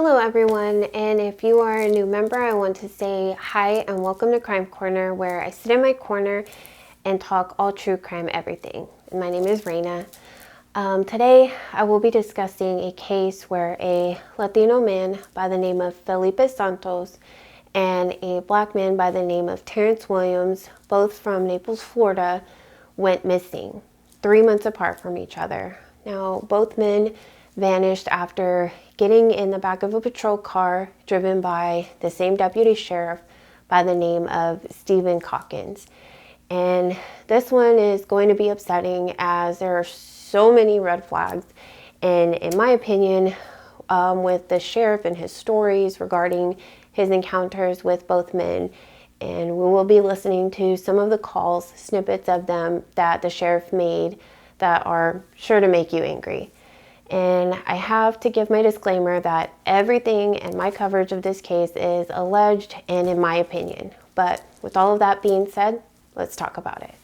Hello everyone, and if you are a new member, I want to say hi and welcome to Crime Corner, where I sit in my corner and talk all true crime everything. And my name is Reina. Today I will be discussing a case where a Latino man by the name of Felipe Santos and a black man by the name of Terrence Williams, both from Naples, Florida, went missing 3 months apart from each other. Now, both men vanished after getting in the back of a patrol car driven by the same deputy sheriff by the name of Steven Calkins. And this one is going to be upsetting as there are so many red flags. And in my opinion, with the sheriff and his stories regarding his encounters with both men, and we will be listening to some of the calls, snippets of them that the sheriff made that are sure to make you angry. And I have to give my disclaimer that everything in my coverage of this case is alleged and in my opinion. But with all of that being said, let's talk about it.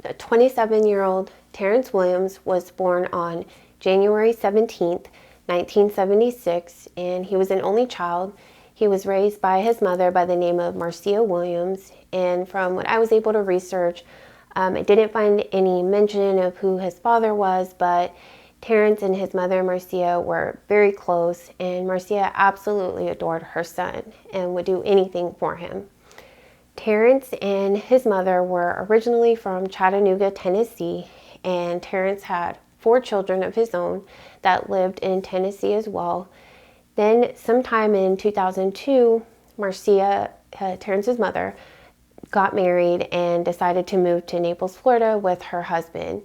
The 27-year-old Terrence Williams was born on January 17th, 1976, and he was an only child. He was raised by his mother by the name of Marcia Williams, and from what I was able to research, I didn't find any mention of who his father was, but Terrence and his mother Marcia were very close, and Marcia absolutely adored her son and would do anything for him. Terrence and his mother were originally from Chattanooga, Tennessee, and Terrence had 4 children of his own that lived in Tennessee as well. Then sometime in 2002, Marcia, Terrence's mother, got married and decided to move to Naples, Florida with her husband.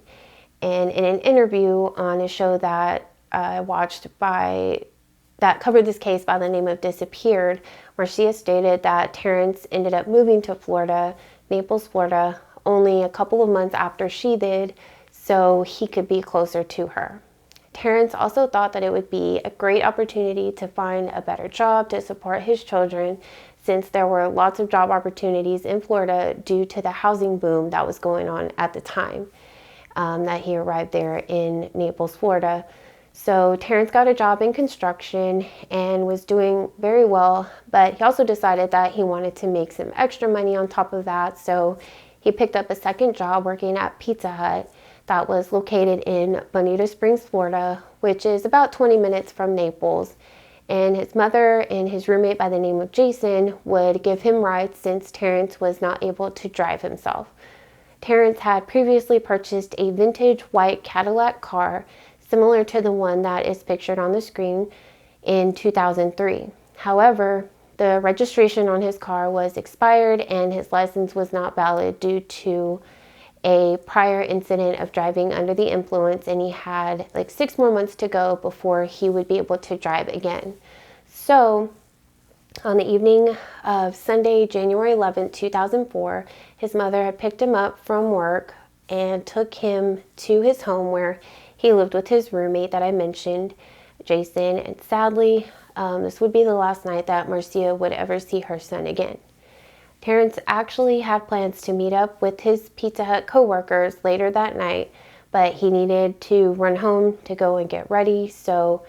And in an interview on a show that I watched that covered this case by the name of Disappeared, Marcia stated that Terrence ended up moving to Florida, Naples, Florida, only a couple of months after she did, so he could be closer to her. Terrence also thought that it would be a great opportunity to find a better job to support his children, since there were lots of job opportunities in Florida due to the housing boom that was going on at the time that he arrived there in Naples, Florida. So Terrence got a job in construction and was doing very well, but he also decided that he wanted to make some extra money on top of that, so he picked up a second job working at Pizza Hut that was located in Bonita Springs, Florida, which is about 20 minutes from Naples. And his mother and his roommate by the name of Jason would give him rides since Terrence was not able to drive himself. Terrence had previously purchased a vintage white Cadillac car similar to the one that is pictured on the screen in 2003. However, the registration on his car was expired and his license was not valid due to a prior incident of driving under the influence, and he had like 6 more months to go before he would be able to drive again. So on the evening of Sunday, January 11th, 2004, his mother had picked him up from work and took him to his home where he lived with his roommate that I mentioned, Jason, and sadly, this would be the last night that Marcia would ever see her son again. Terrence actually had plans to meet up with his Pizza Hut co-workers later that night, but he needed to run home to go and get ready, so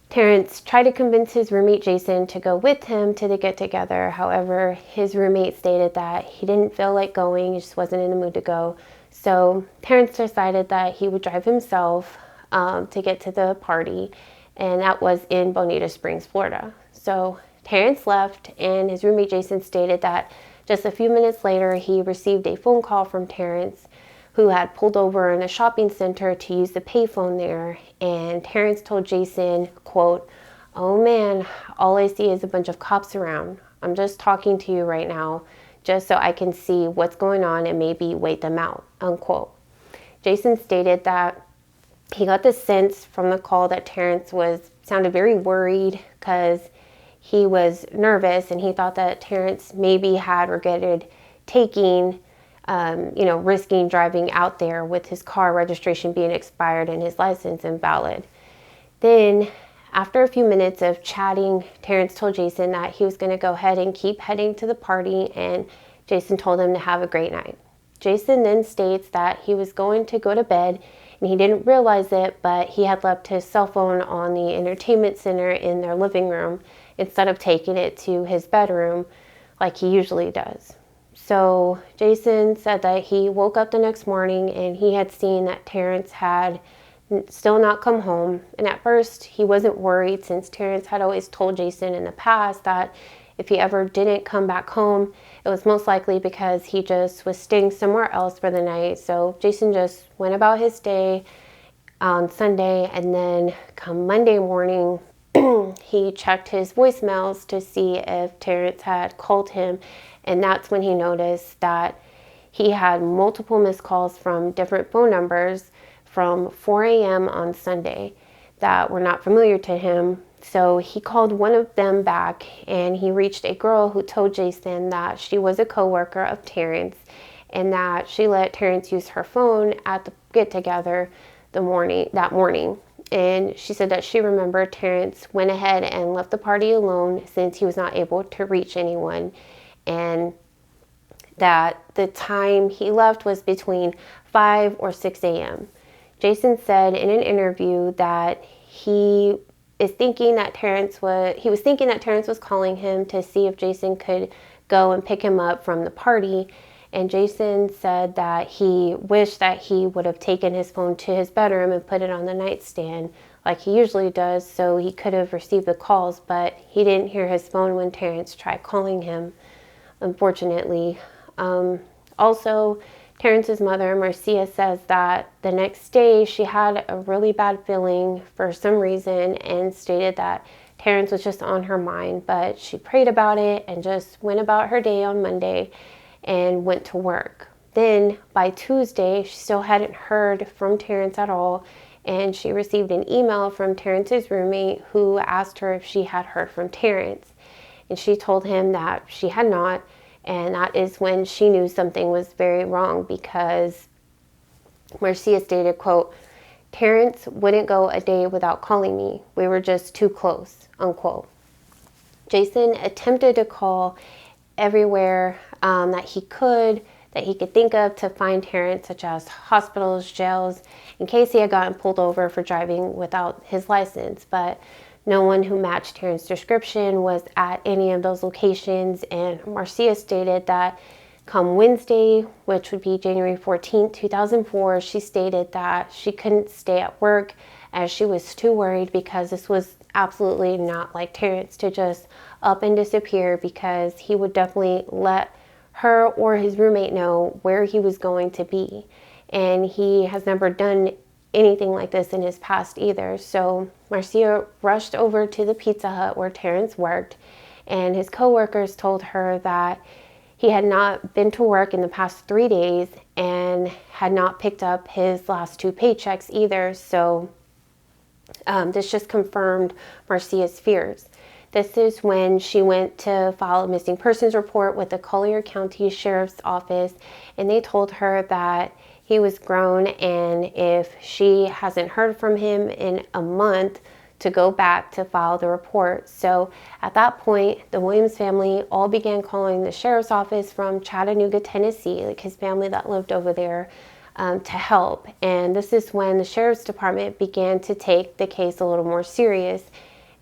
Terrence tried to convince his roommate Jason to go with him to the get-together. However, his roommate stated that he didn't feel like going, he just wasn't in the mood to go. So Terrence decided that he would drive himself to get to the party, and that was in Bonita Springs, Florida. So Terrence left, and his roommate Jason stated that just a few minutes later he received a phone call from Terrence, who had pulled over in a shopping center to use the payphone there, and Terrence told Jason, quote, "Oh man, all I see is a bunch of cops around. I'm just talking to you right now, just so I can see what's going on and maybe wait them out," unquote. Jason stated that he got the sense from the call that Terrence sounded very worried because he was nervous, and he thought that Terrence maybe had regretted risking driving out there with his car registration being expired and his license invalid. Then After a few minutes of chatting, Terrance told Jason that he was going to go ahead and keep heading to the party, and Jason told him to have a great night. Jason then states that he was going to go to bed, and he didn't realize it, but he had left his cell phone on the entertainment center in their living room instead of taking it to his bedroom like he usually does. So Jason said that he woke up the next morning and he had seen that Terrance had still not come home. And at first he wasn't worried, since Terrance had always told Jason in the past that if he ever didn't come back home, it was most likely because he just was staying somewhere else for the night. So Jason just went about his day on Sunday, and then come Monday morning, he checked his voicemails to see if Terrance had called him, and that's when he noticed that he had multiple missed calls from different phone numbers from 4 a.m. on Sunday that were not familiar to him. So he called one of them back, and he reached a girl who told Jason that she was a co-worker of Terrance and that she let Terrance use her phone at the get-together that morning. And she said that she remembered Terrance went ahead and left the party alone since he was not able to reach anyone, and that the time he left was between 5 or 6 a.m. Jason said in an interview that he was thinking that Terrance was calling him to see if Jason could go and pick him up from the party. And Jason said that he wished that he would have taken his phone to his bedroom and put it on the nightstand like he usually does, so he could have received the calls, but he didn't hear his phone when Terrance tried calling him, unfortunately. Also, Terrance's mother, Marcia, says that the next day she had a really bad feeling for some reason and stated that Terrance was just on her mind, but she prayed about it and just went about her day on Monday and went to work. Then by Tuesday, she still hadn't heard from Terrance at all, and she received an email from Terrance's roommate who asked her if she had heard from Terrance, and she told him that she had not. And that is when she knew something was very wrong, because Marcia stated, quote, "Terrance wouldn't go a day without calling me. We were just too close," unquote. Jason attempted to call everywhere that he could think of to find Terrance, such as hospitals, jails, in case he had gotten pulled over for driving without his license. But no one who matched Terrance's description was at any of those locations, and Marcia stated that come Wednesday, which would be January 14th, 2004, she stated that she couldn't stay at work as she was too worried, because this was absolutely not like Terrance to just up and disappear, because he would definitely let her or his roommate know where he was going to be. And he has never done anything like this in his past either. So Marcia rushed over to the Pizza Hut where Terrance worked, and his co-workers told her that he had not been to work in the past 3 days and had not picked up his last 2 paychecks either. So this just confirmed Marcia's fears. This is when she went to file a missing persons report with the Collier County Sheriff's Office, and they told her that he was grown, and if she hasn't heard from him in a month, to go back to file the report. So at that point, the Williams family all began calling the sheriff's office from Chattanooga, Tennessee, like his family that lived over there, to help. And this is when the sheriff's department began to take the case a little more serious.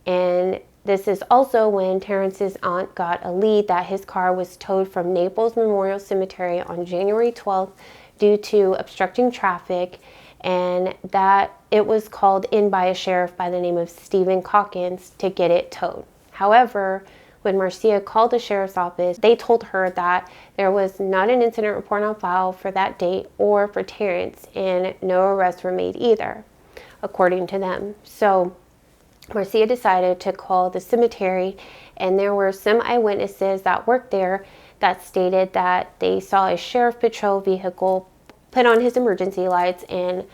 And this is also when Terrance's aunt got a lead that his car was towed from Naples Memorial Cemetery on January 12th due to obstructing traffic, and that it was called in by a sheriff by the name of Steven Calkins to get it towed. However, when Marcia called the sheriff's office, they told her that there was not an incident report on file for that date or for Terrance, and no arrests were made either, according to them. So Marcia decided to call the cemetery, and there were some eyewitnesses that worked there that stated that they saw a sheriff patrol vehicle put on his emergency lights and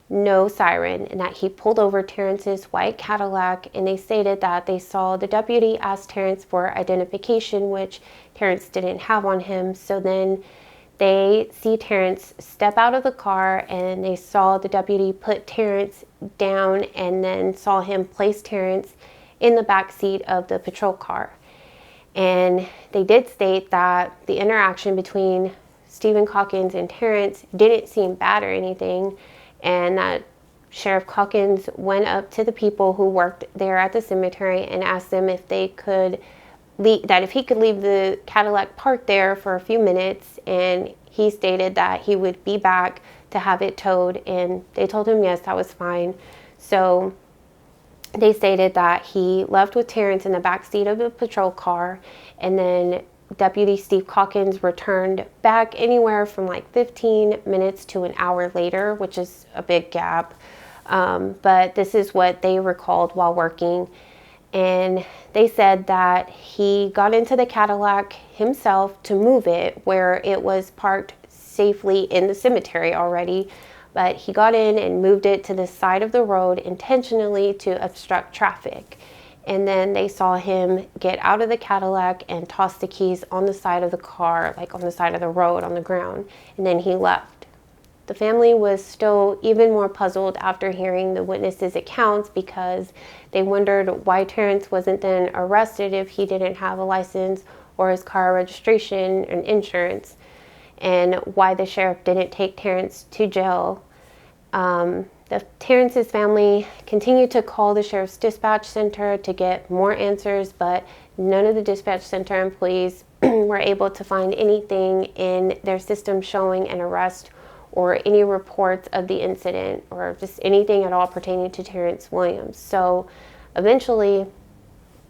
no siren, and that he pulled over Terrance's white Cadillac, and they stated that they saw the deputy ask Terrance for identification, which Terrance didn't have on him. So then They see Terrance step out of the car, and they saw the deputy put Terrance down and then saw him place Terrance in the back seat of the patrol car. And they did state that the interaction between Steven Calkins and Terrance didn't seem bad or anything, and that Sheriff Calkins went up to the people who worked there at the cemetery and asked them if they could if he could leave the Cadillac parked there for a few minutes, and he stated that he would be back to have it towed, and they told him yes, that was fine. So they stated that he left with Terrance in the back seat of the patrol car, and then Deputy Steve Calkins returned back anywhere from like 15 minutes to an hour later, which is a big gap. But this is what they recalled while working. And they said that he got into the Cadillac himself to move it where it was parked safely in the cemetery already. But he got in and moved it to the side of the road intentionally to obstruct traffic. And then they saw him get out of the Cadillac and toss the keys on the side of the car, like on the side of the road on the ground. And then he left. The family was still even more puzzled after hearing the witnesses' accounts, because they wondered why Terrance wasn't then arrested if he didn't have a license or his car registration and insurance, and why the sheriff didn't take Terrance to jail. Terrance's family continued to call the sheriff's dispatch center to get more answers, but none of the dispatch center employees were able to find anything in their system showing an arrest or any reports of the incident or just anything at all pertaining to Terrence Williams. So eventually,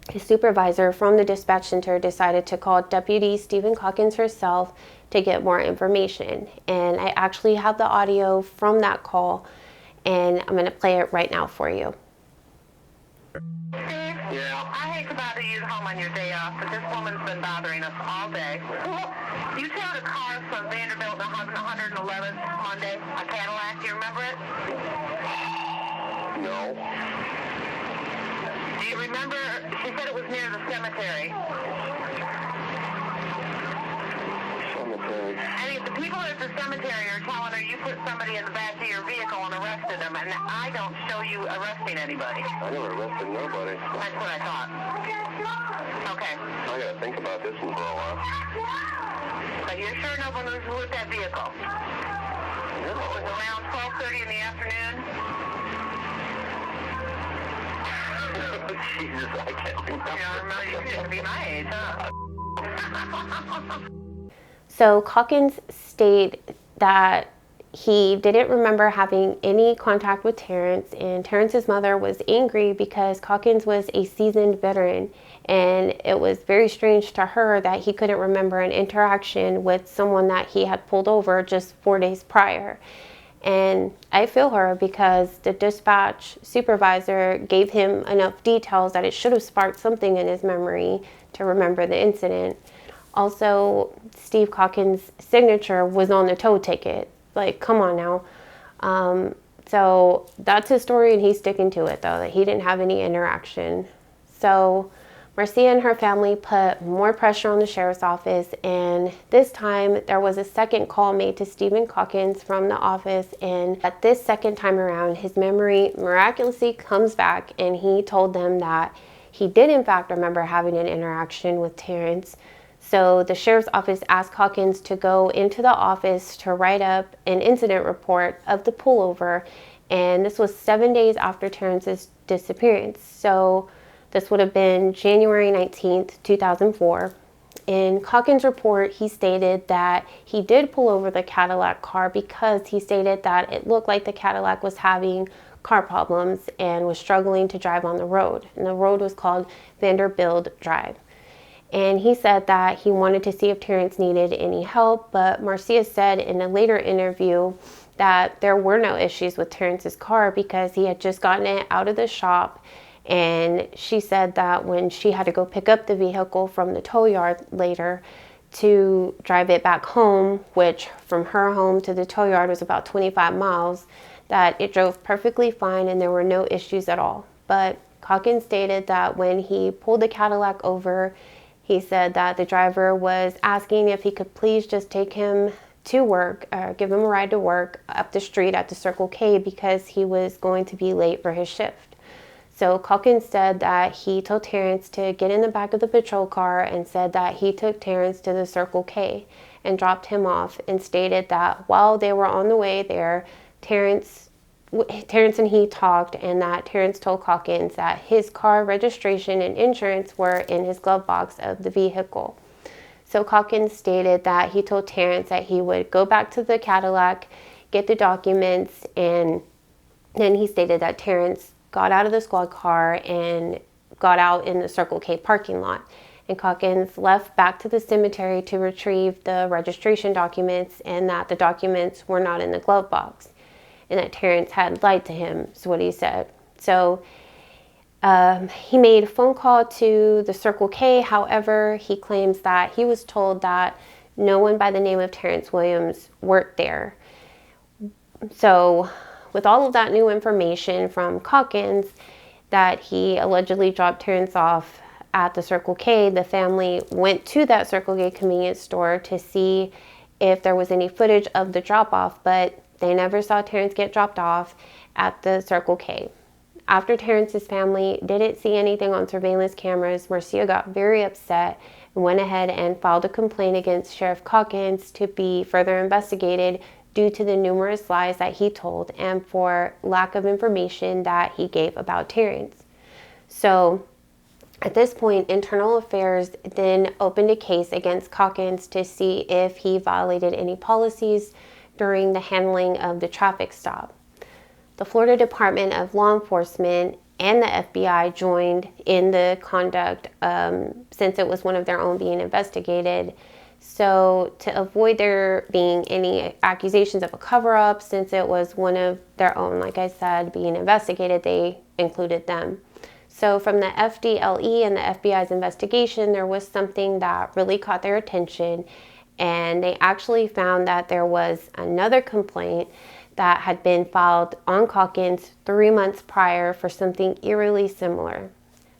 his supervisor from the dispatch center decided to call Deputy Steven Calkins herself to get more information. And I actually have the audio from that call, and I'm gonna play it right now for you. Yeah. I hate to bother you home on your day off, but this woman's been bothering us all day. You towed a car from Vanderbilt to 111th Monday, a Cadillac. Do you remember it? No. Do you remember? She said it was near the cemetery. Cemetery. I mean, the people at the cemetery are telling her you put somebody in the back of your vehicle and arrested them, and I don't show you arresting anybody. I never arrested nobody. That's what I thought. Okay. I gotta think about this one for a while. But you're sure no one was with that vehicle? No. It was around 12:30 in the afternoon? Jesus, I can't remember. You don't remember? You're going to be my age, huh? So Calkins stated that he didn't remember having any contact with Terrance, and Terrance's mother was angry because Calkins was a seasoned veteran, and it was very strange to her that he couldn't remember an interaction with someone that he had pulled over just 4 days prior. And I feel her, because the dispatch supervisor gave him enough details that it should have sparked something in his memory to remember the incident. Also, Steve Calkins' signature was on the tow ticket. Like, come on now. So that's his story, and he's sticking to it, though, that he didn't have any interaction. So Marcia and her family put more pressure on the sheriff's office, and this time there was a second call made to Steven Calkins from the office, and at this second time around, his memory miraculously comes back, and he told them that he did in fact remember having an interaction with Terrance. So the sheriff's office asked Calkins to go into the office to write up an incident report of the pullover, and this was 7 days after Terrance's disappearance. So this would have been January 19th, 2004. In Calkins' report, he stated that he did pull over the Cadillac car because he stated that it looked like the Cadillac was having car problems and was struggling to drive on the road. And the road was called Vanderbilt Drive. And he said that he wanted to see if Terrance needed any help, but Marcia said in a later interview that there were no issues with Terrance's car because he had just gotten it out of the shop. And she said that when she had to go pick up the vehicle from the tow yard later to drive it back home, which from her home to the tow yard was about 25 miles, that it drove perfectly fine and there were no issues at all. But Calkins stated that when he pulled the Cadillac over, he said that the driver was asking if he could please just take him to work, give him a ride to work up the street at the Circle K because he was going to be late for his shift. So Calkins said that he told Terrance to get in the back of the patrol car and said that he took Terrance to the Circle K and dropped him off, and stated that while they were on the way there, Terrance and he talked, and that Terrance told Calkins that his car registration and insurance were in his glove box of the vehicle. So Calkins stated that he told Terrance that he would go back to the Cadillac, get the documents, and then he stated that Terrance got out of the squad car and got out in the Circle K parking lot. And Calkins left back to the cemetery to retrieve the registration documents, and that the documents were not in the glove box, and that Terrance had lied to him, is what he said. So he made a phone call to the Circle K. However, he claims that he was told that no one by the name of Terrence Williams worked there. So with all of that new information from Calkins that he allegedly dropped Terrance off at the Circle K, the family went to that Circle K convenience store to see if there was any footage of the drop-off, but they never saw Terrance get dropped off at the Circle K. After Terrance's family didn't see anything on surveillance cameras, Marcia got very upset and went ahead and filed a complaint against Sheriff Calkins to be further investigated due to the numerous lies that he told and for lack of information that he gave about Terrance. So at this point, Internal Affairs then opened a case against Calkins to see if he violated any policies during the handling of the traffic stop. The Florida Department of Law Enforcement and the FBI joined in the conduct since it was one of their own being investigated. So to avoid there being any accusations of a cover-up, since it was one of their own, like I said, being investigated, they included them. So from the FDLE and the FBI's investigation, there was something that really caught their attention, and they actually found that there was another complaint that had been filed on Calkins 3 months prior for something eerily similar.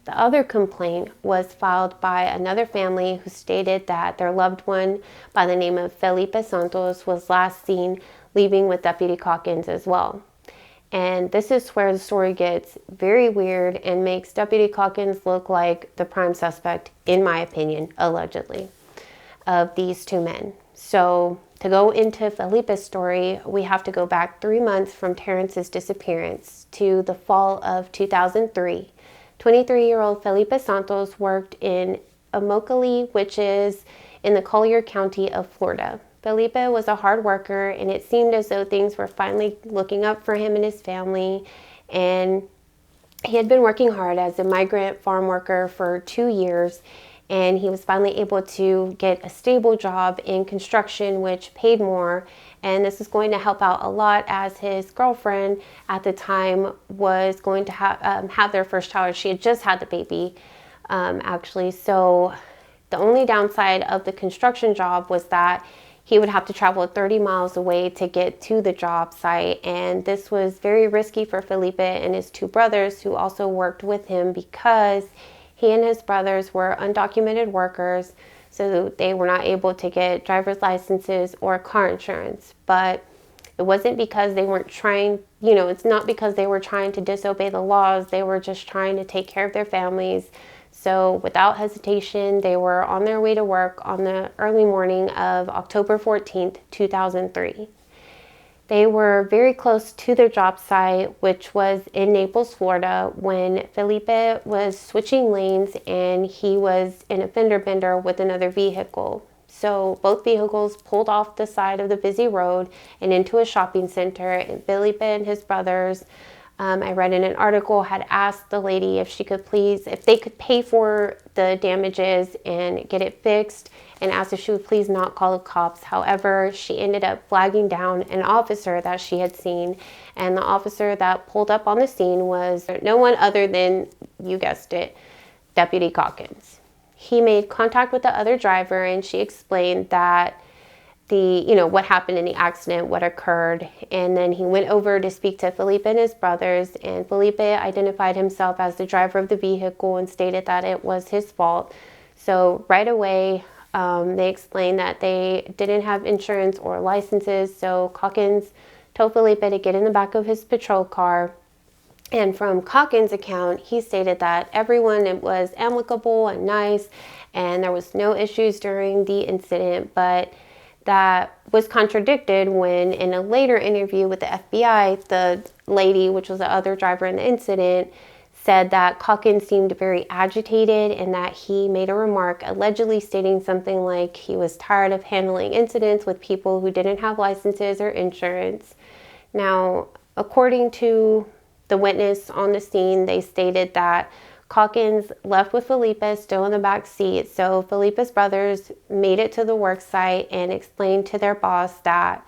The other complaint was filed by another family who stated that their loved one by the name of Felipe Santos was last seen leaving with Deputy Calkins as well. And this is where the story gets very weird and makes Deputy Calkins look like the prime suspect, in my opinion, allegedly, of these two men. So to go into Felipe's story, we have to go back 3 months from Terrance's disappearance to the fall of 2003. 23-year-old Felipe Santos worked in Immokalee, which is in the Collier County of Florida. Felipe was a hard worker, and it seemed as though things were finally looking up for him and his family. And he had been working hard as a migrant farm worker for 2 years, and he was finally able to get a stable job in construction, which paid more. And this is going to help out a lot, as his girlfriend at the time was going to have their first child. She had just had the baby, actually. So the only downside of the construction job was that he would have to travel 30 miles away to get to the job site. And this was very risky for Felipe and his two brothers, who also worked with him, because he and his brothers were undocumented workers, so they were not able to get driver's licenses or car insurance. But it wasn't because they weren't trying, it's not because they were trying to disobey the laws. They were just trying to take care of their families. So without hesitation, they were on their way to work on the early morning of October 14th, 2003. They were very close to their job site, which was in Naples, Florida, when Felipe was switching lanes and he was in a fender bender with another vehicle. So both vehicles pulled off the side of the busy road and into a shopping center. And Felipe and his brothers, I read in an article, had asked the lady if they could pay for the damages and get it fixed, and asked if she would please not call the cops. However, she ended up flagging down an officer that she had seen, and the officer that pulled up on the scene was no one other than, you guessed it, Deputy Calkins. He made contact with the other driver, and she explained that what happened in the accident, what occurred, and then he went over to speak to Felipe and his brothers, and Felipe identified himself as the driver of the vehicle and stated that it was his fault. So right away, They explained that they didn't have insurance or licenses, so Calkins told Felipe to get in the back of his patrol car. And from Calkins' account, he stated that everyone was amicable and nice, and there was no issues during the incident, but that was contradicted when, in a later interview with the FBI, the lady, which was the other driver in the incident, said that Calkins seemed very agitated and that he made a remark allegedly stating something like he was tired of handling incidents with people who didn't have licenses or insurance. Now, according to the witness on the scene, they stated that Calkins left with Felipe still in the back seat, so Felipe's brothers made it to the work site and explained to their boss that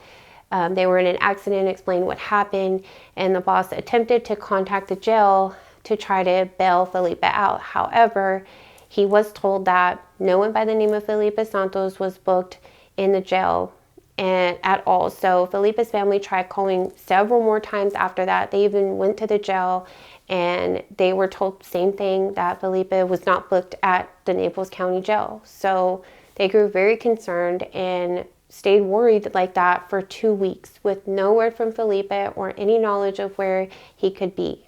they were in an accident, explained what happened, and the boss attempted to contact the jail to try to bail Felipe out. However, he was told that no one by the name of Felipe Santos was booked in the jail at all. So Felipe's family tried calling several more times after that. They even went to the jail and they were told the same thing, that Felipe was not booked at the Naples County Jail. So they grew very concerned and stayed worried like that for 2 weeks with no word from Felipe or any knowledge of where he could be.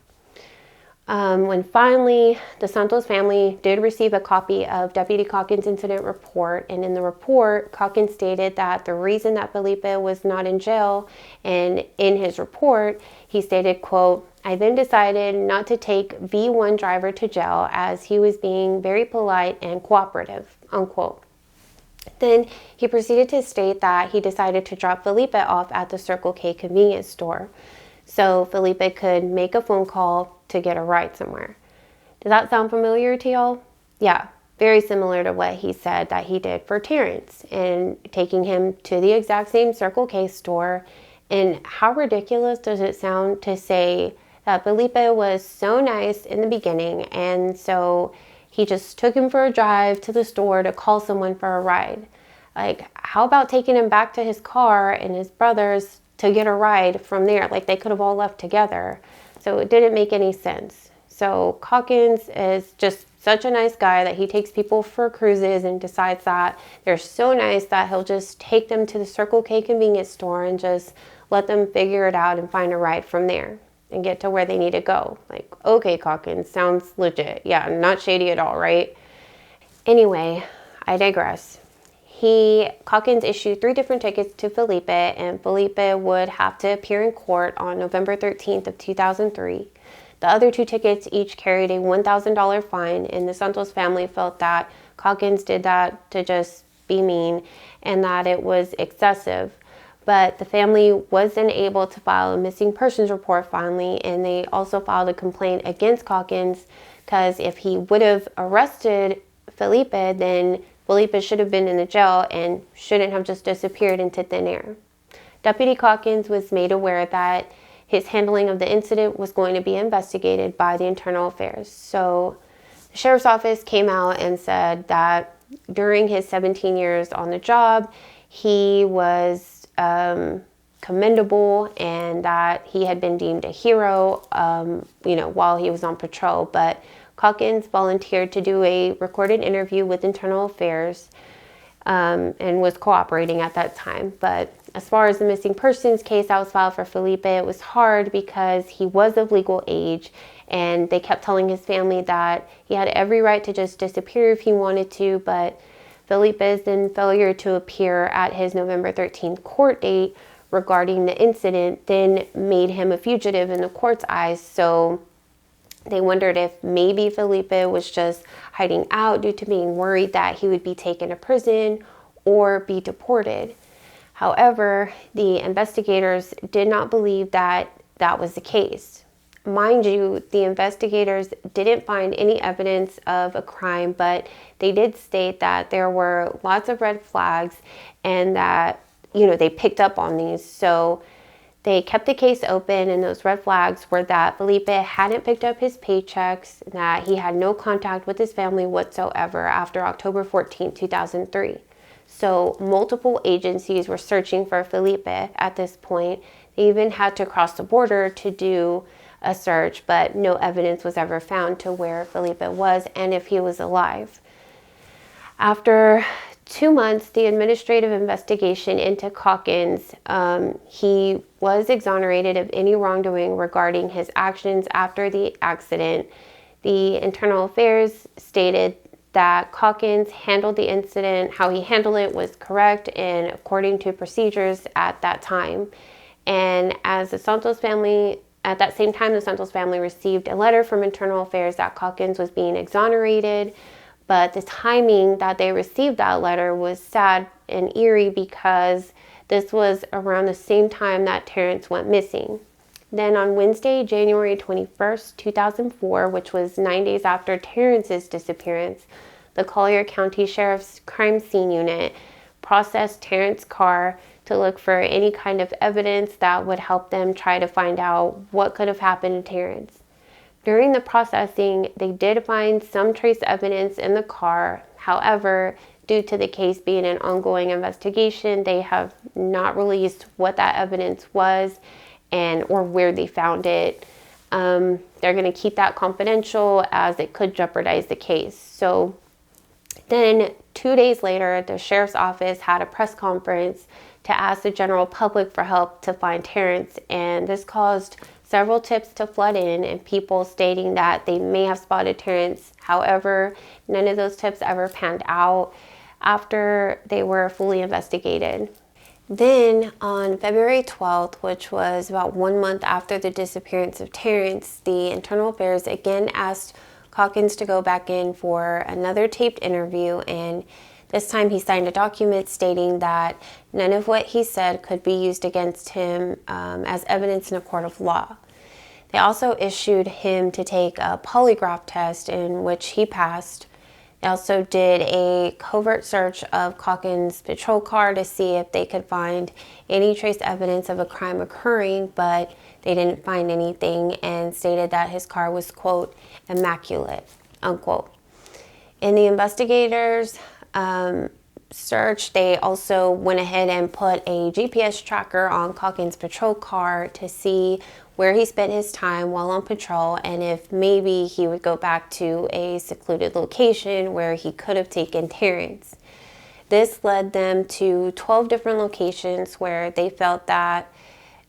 When finally the Santos family did receive a copy of Deputy Calkins' incident report, and in the report, Calkins stated that the reason that Felipe was not in jail, and in his report, he stated, quote, "I then decided not to take V1 driver to jail as he was being very polite and cooperative," unquote. Then he proceeded to state that he decided to drop Felipe off at the Circle K convenience store so Felipe could make a phone call to get a ride somewhere. Does that sound familiar to y'all? Yeah, very similar to what he said that he did for Terrance and taking him to the exact same Circle K store. And how ridiculous does it sound to say that Felipe was so nice in the beginning, and so he just took him for a drive to the store to call someone for a ride? Like, how about taking him back to his car and his brothers to get a ride from there? Like, they could have all left together. So it didn't make any sense. So Calkins is just such a nice guy that he takes people for cruises and decides that they're so nice that he'll just take them to the Circle K convenience store and just let them figure it out and find a ride from there and get to where they need to go. Like, okay, Calkins, sounds legit. Yeah, not shady at all, right? Anyway, I digress. Calkins issued 3 different tickets to Felipe, and Felipe would have to appear in court on November 13th of 2003. The other 2 tickets each carried a $1,000 fine, and the Santos family felt that Calkins did that to just be mean and that it was excessive. But the family wasn't able to file a missing persons report finally, and they also filed a complaint against Calkins because if he would have arrested Felipe, then Felipe should have been in the jail and shouldn't have just disappeared into thin air. Deputy Calkins was made aware that his handling of the incident was going to be investigated by the Internal Affairs. So the sheriff's office came out and said that during his 17 years on the job, he was commendable and that he had been deemed a hero, while he was on patrol. But Calkins volunteered to do a recorded interview with Internal Affairs and was cooperating at that time. But as far as the missing persons case that was filed for Felipe, it was hard because he was of legal age, and they kept telling his family that he had every right to just disappear if he wanted to, but Felipe's then failure to appear at his November 13th court date regarding the incident then made him a fugitive in the court's eyes. So they wondered if maybe Felipe was just hiding out due to being worried that he would be taken to prison or be deported. However, the investigators did not believe that that was the case. Mind you, the investigators didn't find any evidence of a crime, but they did state that there were lots of red flags and that, they picked up on these. So they kept the case open, and those red flags were that Felipe hadn't picked up his paychecks, that he had no contact with his family whatsoever after October 14, 2003. So multiple agencies were searching for Felipe at this point. They even had to cross the border to do a search, but no evidence was ever found to where Felipe was and if he was alive. After 2 months, the administrative investigation into Calkins, he was exonerated of any wrongdoing regarding his actions after the accident. The Internal Affairs stated that Calkins handled the incident, how he handled it was correct and according to procedures at that time. And as the Santos family, at that same time, the Santos family received a letter from Internal Affairs that Calkins was being exonerated. But the timing that they received that letter was sad and eerie because this was around the same time that Terrance went missing. Then on Wednesday, January 21st, 2004, which was 9 days after Terrance's disappearance, the Collier County Sheriff's Crime Scene Unit processed Terrance's car to look for any kind of evidence that would help them try to find out what could have happened to Terrance. During the processing, they did find some trace evidence in the car. However, due to the case being an ongoing investigation, they have not released what that evidence was and or where they found it. They're going to keep that confidential as it could jeopardize the case. So then 2 days later, the sheriff's office had a press conference to ask the general public for help to find Terrance, and this caused several tips to flood in and people stating that they may have spotted Terrance. However, none of those tips ever panned out after they were fully investigated. Then on February 12th, which was about 1 month after the disappearance of Terrance, the Internal Affairs again asked Calkins to go back in for another taped interview, and this time he signed a document stating that none of what he said could be used against him as evidence in a court of law. They also issued him to take a polygraph test in which he passed. They also did a covert search of Calkins' patrol car to see if they could find any trace evidence of a crime occurring, but they didn't find anything and stated that his car was, quote, immaculate, unquote. In the investigators' search, they also went ahead and put a GPS tracker on Calkins' patrol car to see where he spent his time while on patrol and if maybe he would go back to a secluded location where he could have taken Terrance. This led them to 12 different locations where they felt that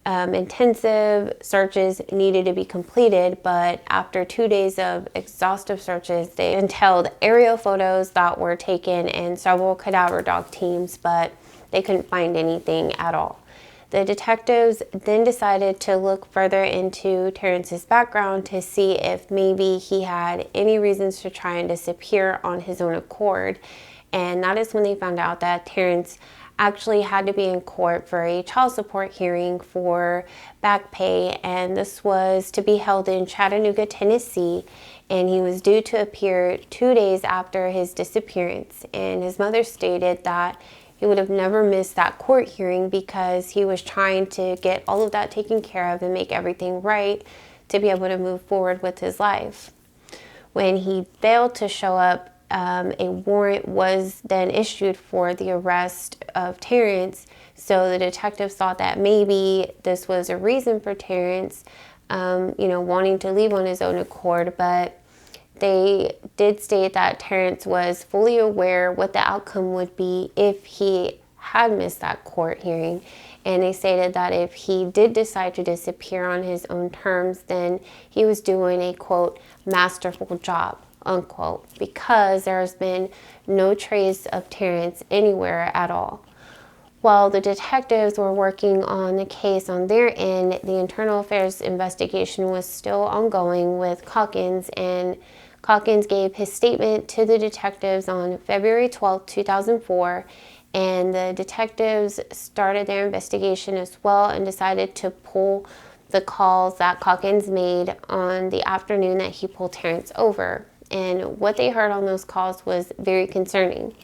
intensive searches needed to be completed, but after 2 days of exhaustive searches, they entailed aerial photos that were taken in several cadaver dog teams, but they couldn't find anything at all. The detectives then decided to look further into Terrance's background to see if maybe he had any reasons to try and disappear on his own accord, and that is when they found out that Terrance actually had to be in court for a child support hearing for back pay, and this was to be held in Chattanooga, Tennessee, and he was due to appear 2 days after his disappearance. And his mother stated that he would have never missed that court hearing because he was trying to get all of that taken care of and make everything right to be able to move forward with his life. When he failed to show up, a warrant was then issued for the arrest of Terrance. So the detectives thought that maybe this was a reason for Terrance, wanting to leave on his own accord. But they did state that Terrance was fully aware what the outcome would be if he had missed that court hearing. And they stated that if he did decide to disappear on his own terms, then he was doing a, quote, masterful job, unquote, because there has been no trace of Terrance anywhere at all. While the detectives were working on the case on their end, the Internal Affairs investigation was still ongoing with Calkins, and Calkins gave his statement to the detectives on February 12, 2004, and the detectives started their investigation as well and decided to pull the calls that Calkins made on the afternoon that he pulled Terrance over. And what they heard on those calls was very concerning.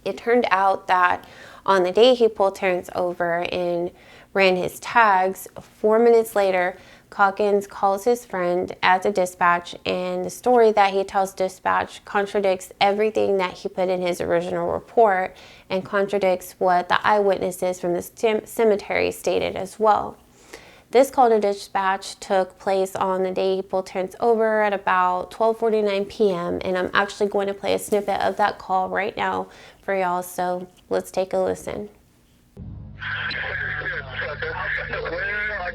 It turned out that on the day he pulled Terrance over and ran his tags, 4 minutes later, Calkins calls his friend at the dispatch, and the story that he tells dispatch contradicts everything that he put in his original report and contradicts what the eyewitnesses from the cemetery stated as well. This call to dispatch took place on the day he pulled Terrance over at about 12:49 p.m. and I'm actually going to play a snippet of that call right now for y'all, so let's take a listen. Well, I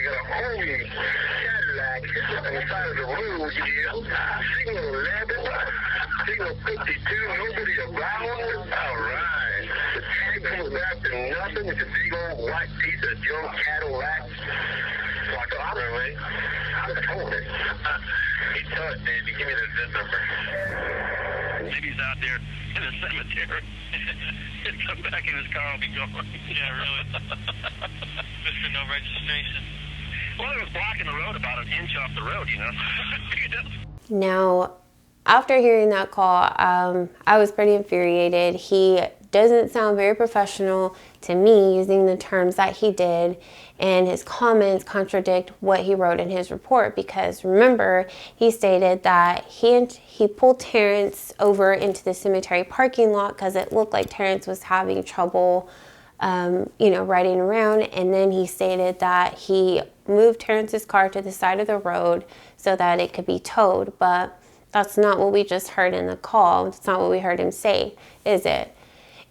got a homie Cadillac on the side of the road here. Signal 11, signal 52, nobody around. All right. The tag comes back to nothing. It's a big old white piece of junk Cadillac. Like, all right, I told it. He told it, Davey. Give me the VIN number. Maybe he's out there in the cemetery. He'll come back in his car and be gone. Yeah, really. Mr. No registration. Well, it was blocking the road about an inch off the road, you know. Now, after hearing that call, I was pretty infuriated. He doesn't sound very professional to me using the terms that he did, and his comments contradict what he wrote in his report because remember, he stated that he pulled Terrance over into the cemetery parking lot because it looked like Terrance was having trouble riding around, and then he stated that he moved Terrance's car to the side of the road so that it could be towed, but that's not what we just heard in the call. It's not what we heard him say, is it?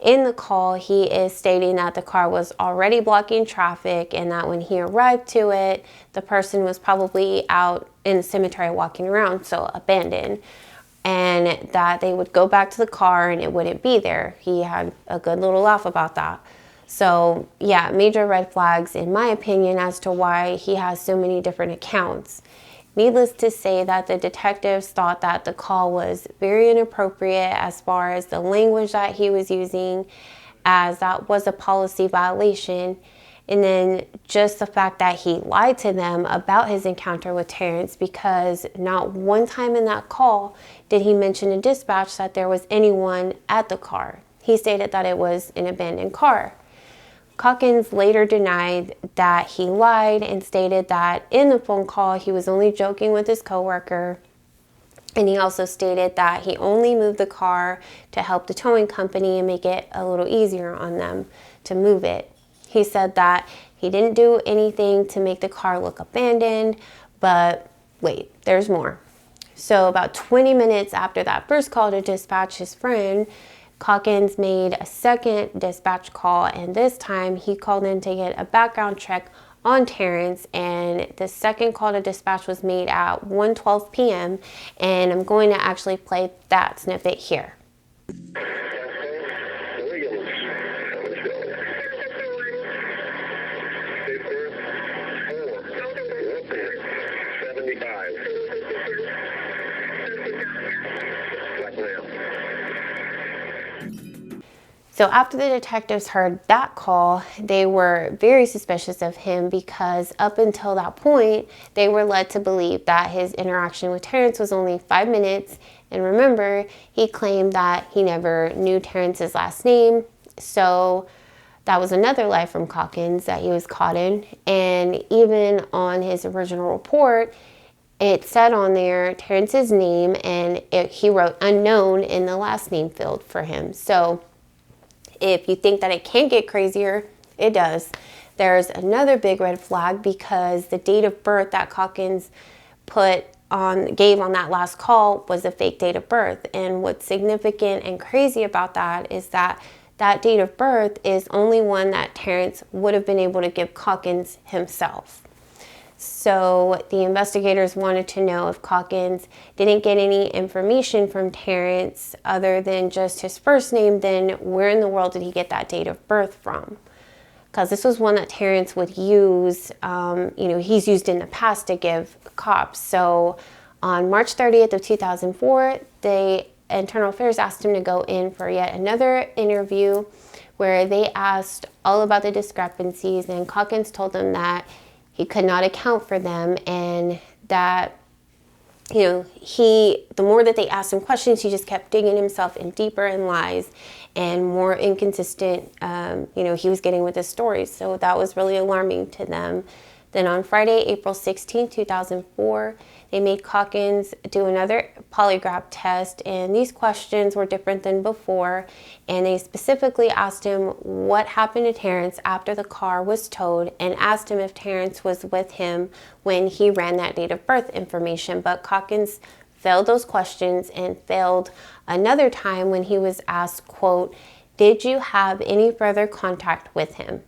In the call, he is stating that the car was already blocking traffic and that when he arrived to it, the person was probably out in the cemetery walking around, so abandoned, and that they would go back to the car and it wouldn't be there. He had a good little laugh about that. So yeah, major red flags in my opinion as to why he has so many different accounts. Needless to say that the detectives thought that the call was very inappropriate as far as the language that he was using, as that was a policy violation. And then just the fact that he lied to them about his encounter with Terrance, because not one time in that call did he mention in dispatch that there was anyone at the car. He stated that it was an abandoned car. Calkins later denied that he lied and stated that in the phone call he was only joking with his coworker, and he also stated that he only moved the car to help the towing company and make it a little easier on them to move it. He said that he didn't do anything to make the car look abandoned, but wait, there's more. So about 20 minutes after that first call to dispatch his friend, Calkins made a second dispatch call, and this time he called in to get a background check on Terrance, and the second call to dispatch was made at 1:12 p.m. and I'm going to actually play that snippet here. Williams. 75. So after the detectives heard that call, they were very suspicious of him because up until that point, they were led to believe that his interaction with Terrance was only 5 minutes. And remember, he claimed that he never knew Terrance's last name. So that was another lie from Calkins that he was caught in. And even on his original report, it said on there Terrance's name, and he wrote unknown in the last name field for him. So if you think that it can't get crazier, it does. There's another big red flag because the date of birth that Calkins gave on that last call was a fake date of birth. And what's significant and crazy about that is that that date of birth is only one that Terrance would have been able to give Calkins himself. So the investigators wanted to know if Calkins didn't get any information from Terrance other than just his first name, then where in the world did he get that date of birth from? Because this was one that Terrance would use, he's used in the past to give cops. So on March 30th of 2004, the Internal Affairs asked him to go in for yet another interview where they asked all about the discrepancies, and Calkins told them that he could not account for them, and that, the more that they asked him questions, he just kept digging himself in deeper in lies and more inconsistent, he was getting with his stories. So that was really alarming to them. Then on Friday, April 16, 2004, They made Calkins do another polygraph test, and these questions were different than before. And they specifically asked him what happened to Terrance after the car was towed, and asked him if Terrance was with him when he ran that date of birth information. But Calkins failed those questions and failed another time when he was asked, quote, "Did you have any further contact with him?"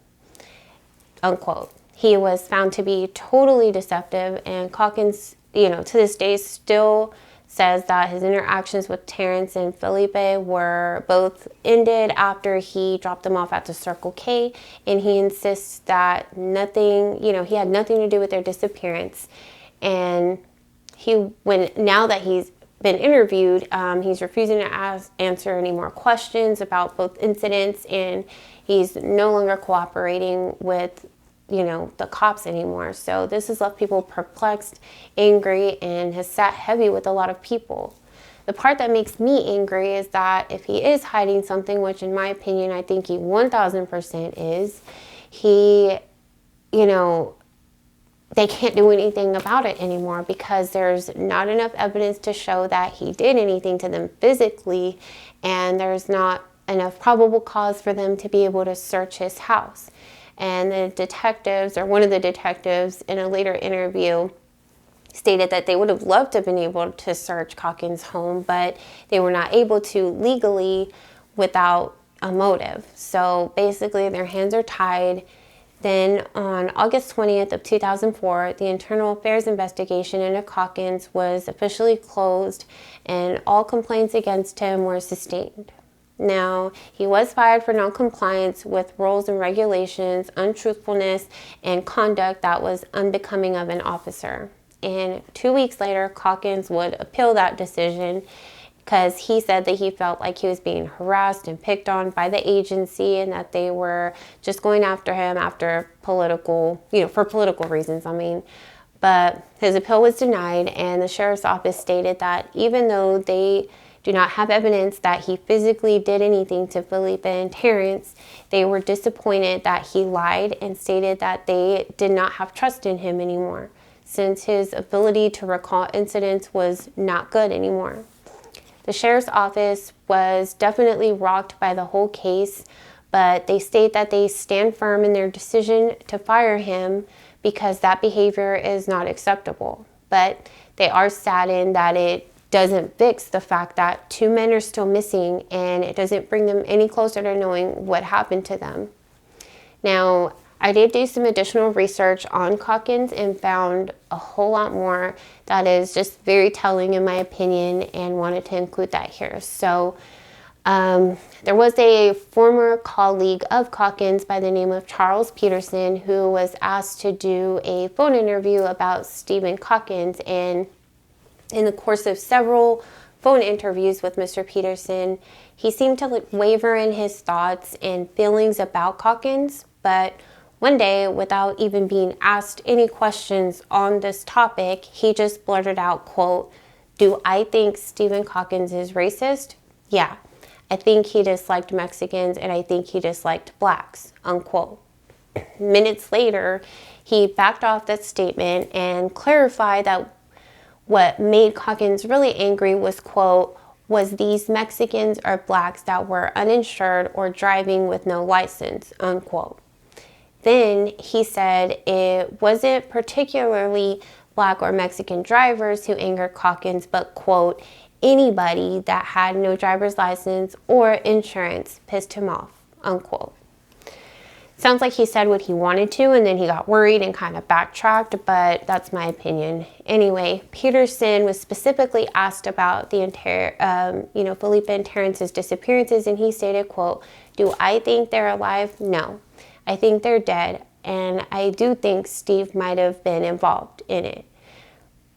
Unquote. He was found to be totally deceptive, and Calkins, to this day still says that his interactions with Terrance and Felipe were both ended after he dropped them off at the Circle K, and he insists that nothing, he had nothing to do with their disappearance. And now that he's been interviewed, he's refusing to answer any more questions about both incidents, and he's no longer cooperating with the cops anymore. So this has left people perplexed, angry, and has sat heavy with a lot of people. The part that makes me angry is that if he is hiding something, which in my opinion I think he 1000% is, they can't do anything about it anymore because there's not enough evidence to show that he did anything to them physically, and there's not enough probable cause for them to be able to search his house. And the detectives, or one of the detectives in a later interview, stated that they would have loved to have been able to search Calkins' home, but they were not able to legally without a motive. So basically their hands are tied. Then on August 20th of 2004, the internal affairs investigation into Calkins was officially closed, and all complaints against him were sustained. Now, he was fired for noncompliance with rules and regulations, untruthfulness, and conduct that was unbecoming of an officer. And 2 weeks later, Calkins would appeal that decision because he said that he felt like he was being harassed and picked on by the agency, and that they were just going after him for political reasons, But his appeal was denied, and the sheriff's office stated that even though they do not have evidence that he physically did anything to Felipe and Terrance, they were disappointed that he lied, and stated that they did not have trust in him anymore, since his ability to recall incidents was not good anymore. The sheriff's office was definitely rocked by the whole case, but they state that they stand firm in their decision to fire him because that behavior is not acceptable. But they are saddened that it doesn't fix the fact that 2 men are still missing, and it doesn't bring them any closer to knowing what happened to them. Now, I did do some additional research on Calkins and found a whole lot more that is just very telling in my opinion, and wanted to include that here. So there was a former colleague of Calkins by the name of Charles Peterson who was asked to do a phone interview about Steven Calkins, and in the course of several phone interviews with Mr. Peterson, he seemed to waver in his thoughts and feelings about Calkins. But one day, without even being asked any questions on this topic, he just blurted out, quote, "Do I think Steven Calkins is racist? Yeah, I think he disliked Mexicans, and I think he disliked blacks," unquote. Minutes later, he backed off that statement and clarified that what made Calkins really angry was, quote, "was these Mexicans or blacks that were uninsured or driving with no license," unquote. Then he said it wasn't particularly black or Mexican drivers who angered Calkins, but, quote, "anybody that had no driver's license or insurance pissed him off," unquote. Sounds like he said what he wanted to, and then he got worried and kind of backtracked, but that's my opinion. Anyway, Peterson was specifically asked about the Felipe and Terrance's disappearances, and he stated, quote, "Do I think they're alive? No. I think they're dead, and I do think Steve might have been involved in it.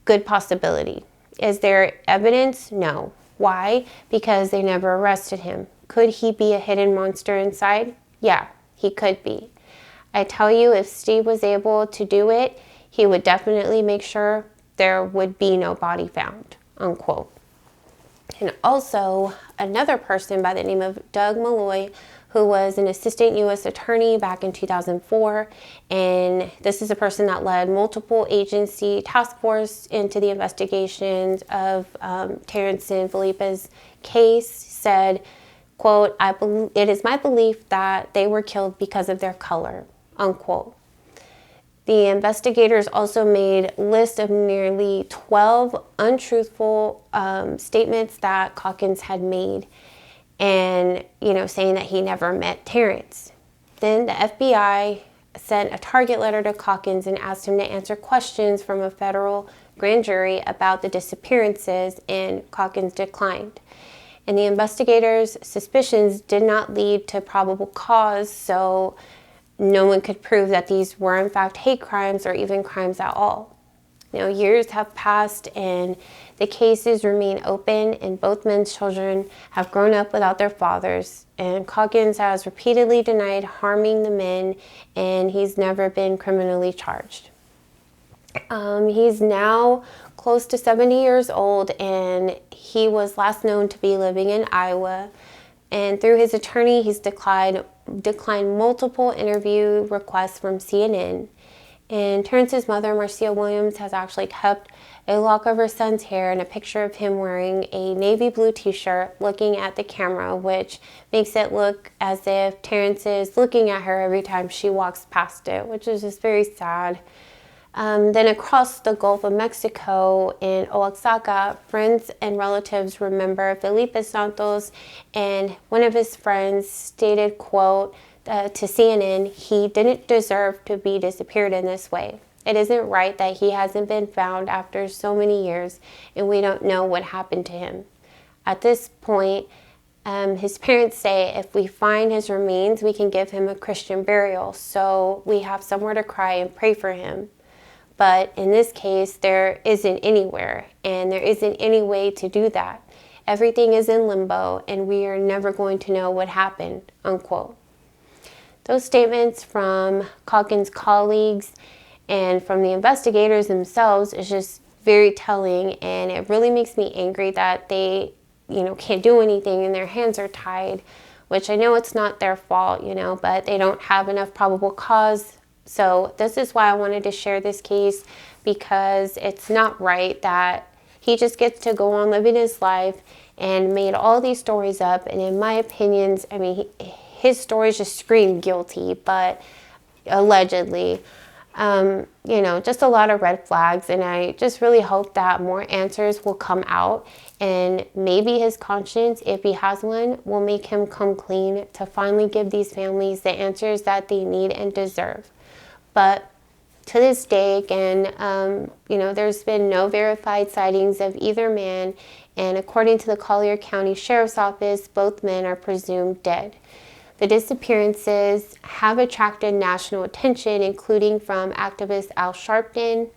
Good possibility. Is there evidence? No. Why? Because they never arrested him. Could he be a hidden monster inside? Yeah. He could be. I tell you, if Steve was able to do it, he would definitely make sure there would be no body found," unquote. And also, another person by the name of Doug Malloy who was an assistant U.S. attorney back in 2004. And this is a person that led multiple agency task force into the investigations of Terrance and Felipe's case, said, quote, "It is my belief that they were killed because of their color," unquote. The investigators also made a list of nearly 12 untruthful statements that Calkins had made, and, saying that he never met Terrance. Then the FBI sent a target letter to Calkins and asked him to answer questions from a federal grand jury about the disappearances, and Calkins declined. And the investigators' suspicions did not lead to probable cause, so no one could prove that these were in fact hate crimes or even crimes at all. Years have passed and the cases remain open, and both men's children have grown up without their fathers. And Calkins has repeatedly denied harming the men, and he's never been criminally charged. He's now close to 70 years old, and he was last known to be living in Iowa. And through his attorney, he's declined multiple interview requests from CNN. And Terrance's mother, Marcia Williams, has actually kept a lock of her son's hair and a picture of him wearing a navy blue t-shirt looking at the camera, which makes it look as if Terrance is looking at her every time she walks past it, which is just very sad. Then across the Gulf of Mexico in Oaxaca, friends and relatives remember Felipe Santos, and one of his friends stated, quote, to CNN, "He didn't deserve to be disappeared in this way. It isn't right that he hasn't been found after so many years, and we don't know what happened to him." At this point, his parents say if we find his remains, we can give him a Christian burial, so we have somewhere to cry and pray for him. But in this case, there isn't anywhere, and there isn't any way to do that. Everything is in limbo, and we are never going to know what happened, unquote. Those statements from Calkins' colleagues and from the investigators themselves is just very telling, and it really makes me angry that they, can't do anything and their hands are tied, which I know it's not their fault, but they don't have enough probable cause. So this is why I wanted to share this case, because it's not right that he just gets to go on living his life and made all these stories up. And in my opinions, his stories just scream guilty, but allegedly, just a lot of red flags. And I just really hope that more answers will come out, and maybe his conscience, if he has one, will make him come clean to finally give these families the answers that they need and deserve. But to this day, again, there's been no verified sightings of either man, and according to the Collier County Sheriff's Office, both men are presumed dead. The disappearances have attracted national attention, including from activist Al Sharpton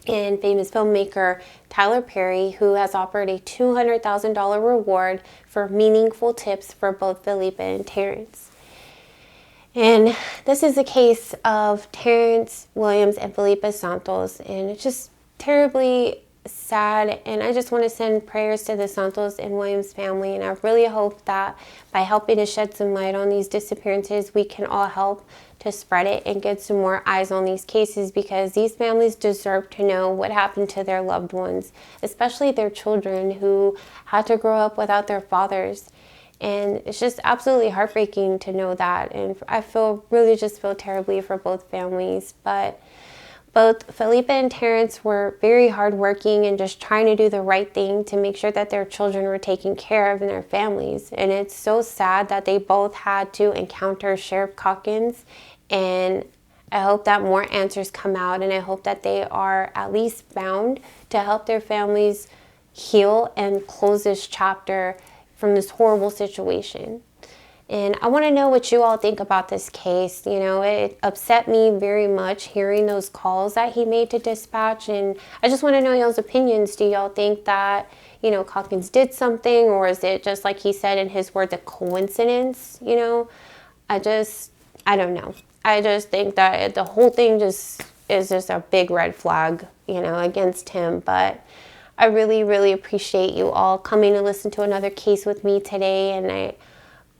and famous filmmaker Tyler Perry, who has offered a $200,000 reward for meaningful tips for both Felipe and Terrance. And this is a case of Terrence Williams and Felipe Santos, and it's just terribly sad, and I just want to send prayers to the Santos and Williams family, and I really hope that by helping to shed some light on these disappearances, we can all help to spread it and get some more eyes on these cases, because these families deserve to know what happened to their loved ones, especially their children who had to grow up without their fathers. And it's just absolutely heartbreaking to know that, and I feel terribly for both families. But both Felipe and Terrance were very hardworking and just trying to do the right thing to make sure that their children were taken care of and their families. And it's so sad that they both had to encounter Sheriff Calkins, and I hope that more answers come out, and I hope that they are at least found to help their families heal and close this chapter from this horrible situation. And I want to know what you all think about this case. It upset me very much hearing those calls that he made to dispatch, and I just want to know y'all's opinions. Do y'all think that, Calkins did something, or is it just, like he said in his words, a coincidence? I don't know. I just think that the whole thing just is just a big red flag, against him. But I really, really appreciate you all coming to listen to another case with me today, and I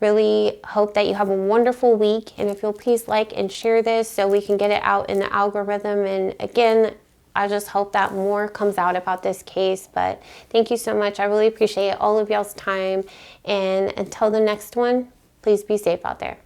Really hope that you have a wonderful week, and if you'll please like and share this so we can get it out in the algorithm. And again, I just hope that more comes out about this case. But thank you so much. I really appreciate all of y'all's time, and until the next one, please be safe out there.